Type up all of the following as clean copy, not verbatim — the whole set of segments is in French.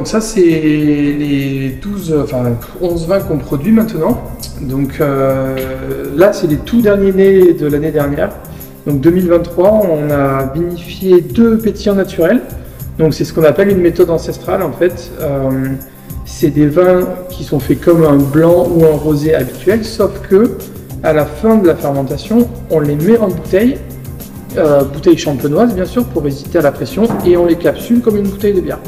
donc ça c'est les 11 vins qu'on produit maintenant. Donc là c'est les tout derniers nés de l'année dernière. Donc 2023, on a vinifié 2 pétillants naturels. Donc c'est ce qu'on appelle une méthode ancestrale en fait. C'est des vins qui sont faits comme un blanc ou un rosé habituel, sauf que à la fin de la fermentation, on les met en bouteille, bouteille champenoise bien sûr pour résister à la pression, et on les capsule comme une bouteille de bière.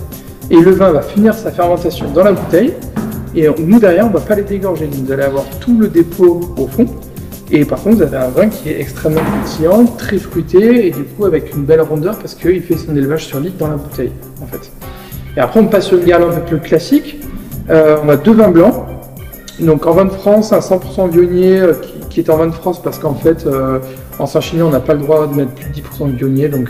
Et le vin va finir sa fermentation dans la bouteille, et nous derrière on ne va pas les dégorger, vous allez avoir tout le dépôt au fond, et par contre vous avez un vin qui est extrêmement pétillant, très fruité, et du coup avec une belle rondeur parce qu'il fait son élevage sur litre dans la bouteille en fait. Et après on passe sur une gamme un peu plus classique, on a 2 vins blancs, donc en vin de France, un 100% Viognier qui est en vin de France parce qu'en fait en Saint-Chinian on n'a pas le droit de mettre plus de 10% de Viognier, donc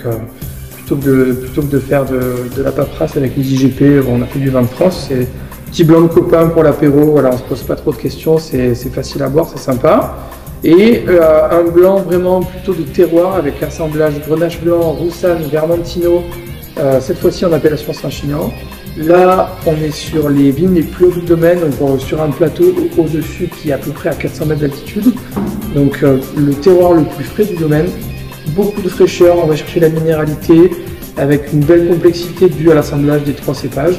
plutôt que de faire de la paperasse avec les IGP, on a fait du vin de France, c'est petit blanc de copain pour l'apéro, voilà, on se pose pas trop de questions, c'est facile à boire, c'est sympa. Et un blanc vraiment plutôt de terroir avec assemblage Grenache blanc, Roussanne, Vermentino, cette fois-ci en appellation Saint-Chinian. Là, on est sur les vignes les plus hauts du domaine, donc sur un plateau au-dessus qui est à peu près à 400 mètres d'altitude. Donc le terroir le plus frais du domaine, beaucoup de fraîcheur, on va chercher la minéralité avec une belle complexité due à l'assemblage des 3 cépages.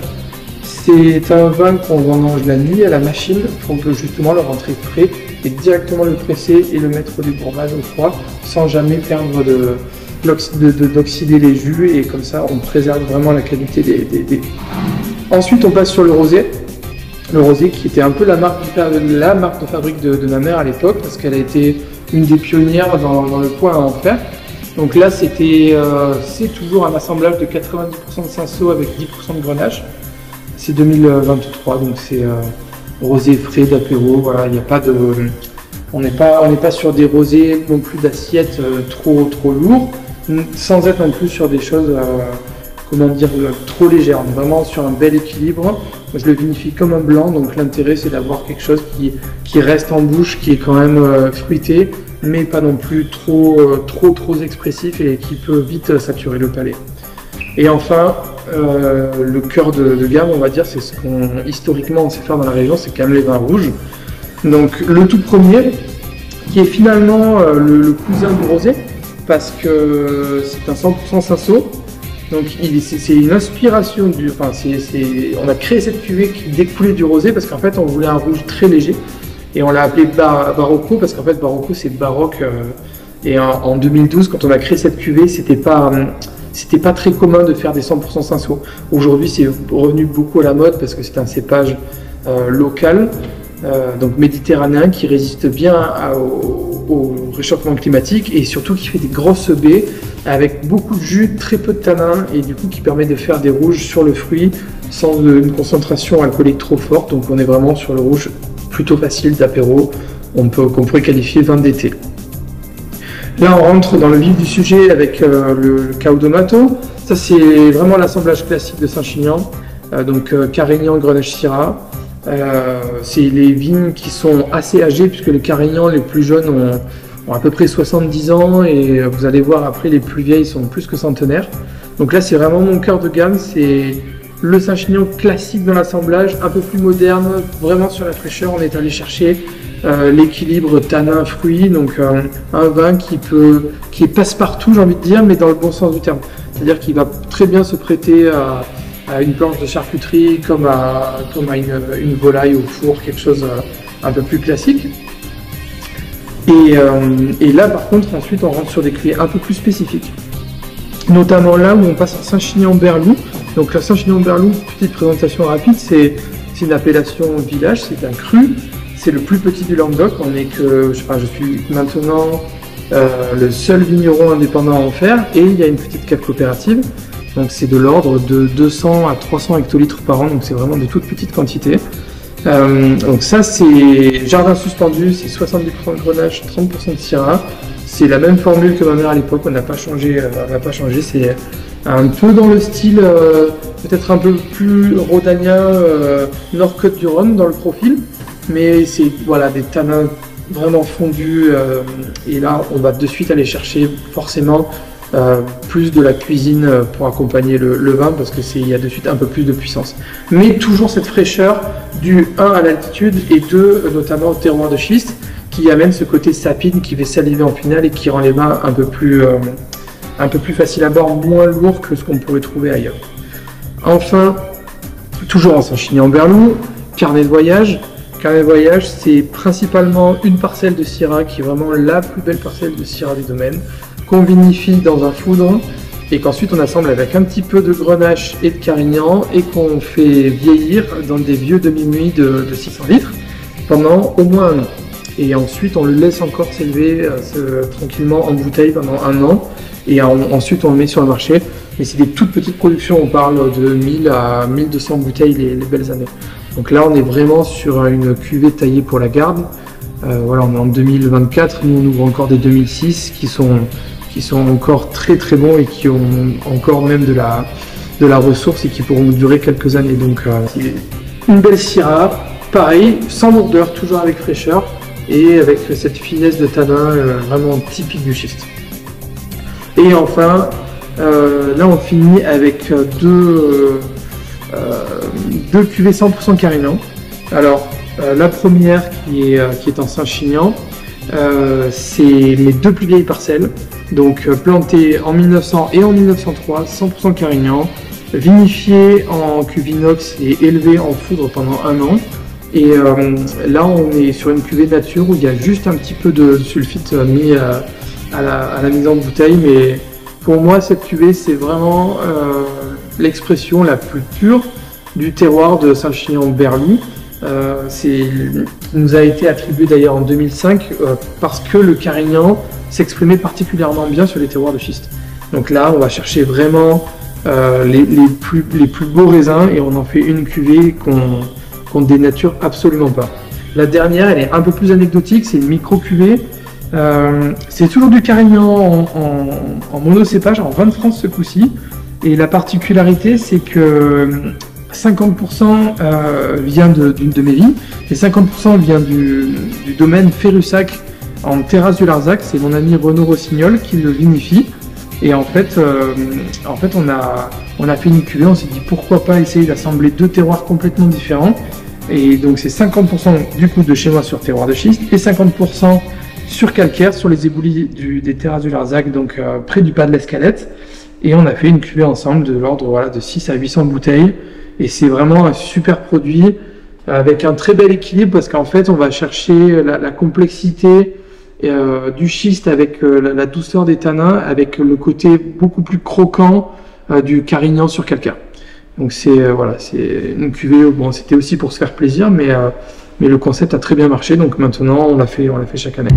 C'est un vin qu'on vendange la nuit à la machine pour justement le rentrer frais et directement le presser et le mettre au débourbage au froid sans jamais perdre d'oxyder les jus, et comme ça on préserve vraiment la qualité des... Ensuite on passe sur le rosé. Le rosé qui était un peu la marque de fabrique de ma mère à l'époque parce qu'elle a été une des pionnières dans le point à en faire. Donc là c'est toujours un assemblage de 90% de cinsault avec 10% de grenache. C'est 2023, donc c'est rosé frais d'apéro, voilà, il n'y a pas de... On n'est pas sur des rosés non plus d'assiette trop lourds, sans être non plus sur des choses, comment dire, trop légères. On est vraiment sur un bel équilibre. Moi, je le vinifie comme un blanc, donc l'intérêt c'est d'avoir quelque chose qui reste en bouche, qui est quand même fruité, mais pas non plus trop expressif et qui peut vite saturer le palais. Et enfin, le cœur de gamme, on va dire, c'est ce qu'on historiquement on sait faire dans la région, c'est quand même les vins rouges. Donc le tout premier, qui est finalement le cousin du rosé, parce que c'est un 100% cinsault. Donc c'est une inspiration on a créé cette cuvée qui découlait du rosé parce qu'en fait on voulait un rouge très léger et on l'a appelé Barocco parce qu'en fait Barocco c'est baroque. Et en 2012, quand on a créé cette cuvée, c'était pas très commun de faire des 100% cinsault. Aujourd'hui, c'est revenu beaucoup à la mode parce que c'est un cépage local, donc méditerranéen, qui résiste bien au réchauffement climatique et surtout qui fait des grosses baies avec beaucoup de jus, très peu de tanin et du coup qui permet de faire des rouges sur le fruit sans une concentration alcoolique trop forte. Donc on est vraiment sur le rouge plutôt facile d'apéro, qu'on pourrait qualifier vin d'été. Là, on rentre dans le vif du sujet avec le Caudomato. Ça, c'est vraiment l'assemblage classique de Saint-Chinian. Donc, Carignan, Grenache, Syrah. C'est les vignes qui sont assez âgées, puisque les Carignans les plus jeunes ont à peu près 70 ans, et vous allez voir après, les plus vieilles sont plus que centenaires. Donc là, c'est vraiment mon cœur de gamme. C'est le Saint-Chinian classique dans l'assemblage, un peu plus moderne, vraiment sur la fraîcheur. On est allé chercher l'équilibre tanin-fruit, donc un vin qui est passe-partout, j'ai envie de dire, mais dans le bon sens du terme. C'est-à-dire qu'il va très bien se prêter à une planche de charcuterie, comme à une volaille au four, quelque chose un peu plus classique. Et là, par contre, ensuite, on rentre sur des cuvées un peu plus spécifiques. Notamment là où on passe à Saint-Chinian-Berlou. Donc la Saint-Chinian-Berlou, petite présentation rapide, c'est une appellation village, c'est un cru. C'est le plus petit du Languedoc. Je suis maintenant le seul vigneron indépendant à en faire, et il y a une petite cave coopérative. Donc c'est de l'ordre de 200 à 300 hectolitres par an, donc c'est vraiment de toutes petites quantités. Donc ça c'est jardin suspendu, c'est 70% de Grenache, 30% de Syrah. C'est la même formule que ma mère à l'époque, on n'a pas changé, c'est un peu dans le style peut-être un peu plus rhodanien, Nord-Côte-du-Rhône dans le profil. Mais c'est voilà, des tanins vraiment fondus, et là on va de suite aller chercher forcément plus de la cuisine pour accompagner le vin parce que il y a de suite un peu plus de puissance. Mais toujours cette fraîcheur du 1 à l'altitude et 2 notamment au terroir de schiste qui amène ce côté sapine qui fait saliver en finale et qui rend les vins un peu plus facile à boire, moins lourd que ce qu'on pourrait trouver ailleurs. Enfin, toujours en Saint-Chinian-Berlou, carnet de voyage. Carnet de voyage, c'est principalement une parcelle de Syrah qui est vraiment la plus belle parcelle de Syrah du domaine, qu'on vinifie dans un foudre et qu'ensuite on assemble avec un petit peu de Grenache et de Carignan et qu'on fait vieillir dans des vieux demi-muits de 600 litres pendant au moins 1 an. Et ensuite on le laisse encore s'élever tranquillement en bouteille pendant 1 an et ensuite on le met sur le marché. Mais c'est des toutes petites productions, on parle de 1000 à 1200 bouteilles les belles années. Donc là on est vraiment sur une cuvée taillée pour la garde. Voilà, on est en 2024, nous on ouvre encore des 2006 qui sont encore très très bons et qui ont encore même de la ressource et qui pourront durer quelques années. Donc c'est une belle Syrah, pareil, sans lourdeur, toujours avec fraîcheur et avec cette finesse de tanin vraiment typique du schiste. Et enfin, là on finit avec deux cuvées 100% Carignan. Alors la première qui est en Saint-Chinian, c'est mes 2 plus vieilles parcelles, donc plantées en 1900 et en 1903, 100% Carignan, vinifiées en cuve inox et élevées en foudre pendant 1 an. Et là on est sur une cuvée nature où il y a juste un petit peu de sulfite mis à la mise en bouteille, mais pour moi cette cuvée c'est vraiment l'expression la plus pure du terroir de Saint-Chinian-Berlou. Qui nous a été attribué d'ailleurs en 2005 parce que le Carignan s'exprimait particulièrement bien sur les terroirs de schiste. Donc là on va chercher vraiment les plus beaux raisins et on en fait une cuvée qu'on ne dénature absolument pas. La dernière elle est un peu plus anecdotique, c'est une micro cuvée. C'est toujours du Carignan en monocépage, en vin de France ce coup-ci. Et la particularité c'est que 50% vient d'une de mes vignes et 50% vient du domaine Ferrussac en terrasse du Larzac. C'est mon ami Renaud Rossignol qui le vinifie. Et en fait on a fait une cuvée, on s'est dit pourquoi pas essayer d'assembler 2 terroirs complètement différents. Et donc c'est 50% du coup de chez moi sur terroir de schiste et 50% sur calcaire sur les éboulis des terrasses du Larzac, donc près du pas de l'Escalette. Et on a fait une cuvée ensemble de l'ordre de 6 à 800 bouteilles. Et c'est vraiment un super produit avec un très bel équilibre parce qu'en fait on va chercher la complexité du schiste avec la douceur des tanins, avec le côté beaucoup plus croquant du Carignan sur calcaire. Donc c'est voilà, c'est une cuvée, bon c'était aussi pour se faire plaisir, mais le concept a très bien marché, donc maintenant on l'a fait chaque année.